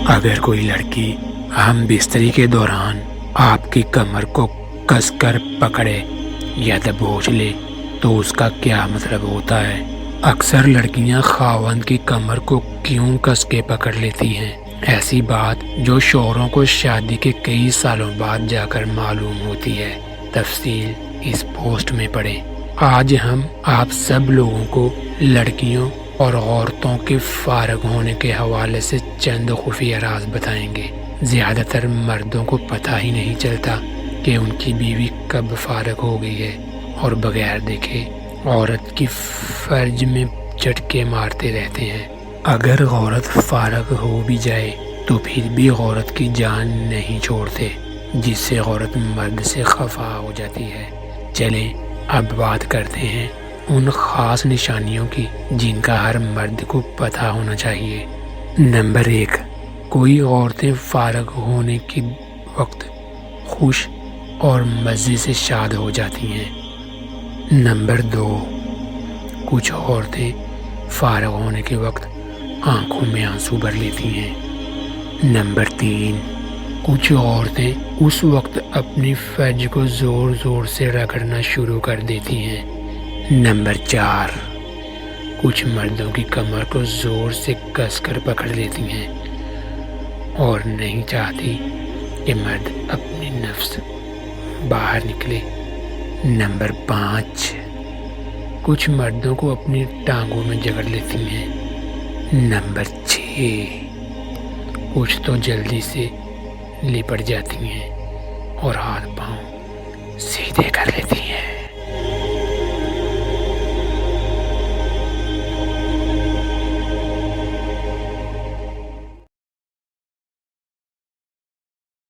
اگر کوئی لڑکی ہم بستری کے دوران آپ کی کمر کو کس کر پکڑے یا دبوچ لے تو اس کا کیا مطلب ہوتا ہے؟ اکثر لڑکیاں خاوند کی کمر کو کیوں کس کے پکڑ لیتی ہیں؟ ایسی بات جو شوہروں کو شادی کے کئی سالوں بعد جا کر معلوم ہوتی ہے۔ تفصیل اس پوسٹ میں پڑھیں۔ آج ہم آپ سب لوگوں کو لڑکیوں اور عورتوں کے فارغ ہونے کے حوالے سے چند خفیہ راز بتائیں گے۔ زیادہ تر مردوں کو پتہ ہی نہیں چلتا کہ ان کی بیوی کب فارغ ہو گئی ہے، اور بغیر دیکھے عورت کی فرج میں جھٹکے مارتے رہتے ہیں۔ اگر عورت فارغ ہو بھی جائے تو پھر بھی عورت کی جان نہیں چھوڑتے، جس سے عورت مرد سے خفا ہو جاتی ہے۔ چلیں اب بات کرتے ہیں ان خاص نشانیوں کی جن کا ہر مرد کو پتہ ہونا چاہیے۔ نمبر 1، کوئی عورتیں فارغ ہونے کے وقت خوش اور مزے سے شاد ہو جاتی ہیں۔ نمبر 2، کچھ عورتیں فارغ ہونے کے وقت آنکھوں میں آنسو بھر لیتی ہیں۔ نمبر 3، کچھ عورتیں اس وقت اپنی فرج کو زور زور سے رگڑنا شروع کر دیتی ہیں۔ نمبر 4، کچھ مردوں کی کمر کو زور سے کس کر پکڑ لیتی ہیں اور نہیں چاہتی کہ مرد اپنی نفس باہر نکلے۔ نمبر 5، کچھ مردوں کو اپنی ٹانگوں میں جکڑ لیتی ہیں۔ نمبر 6، کچھ تو جلدی سے لپٹ جاتی ہیں اور ہاتھ پاؤں سیدھے کر لیتی ہیں۔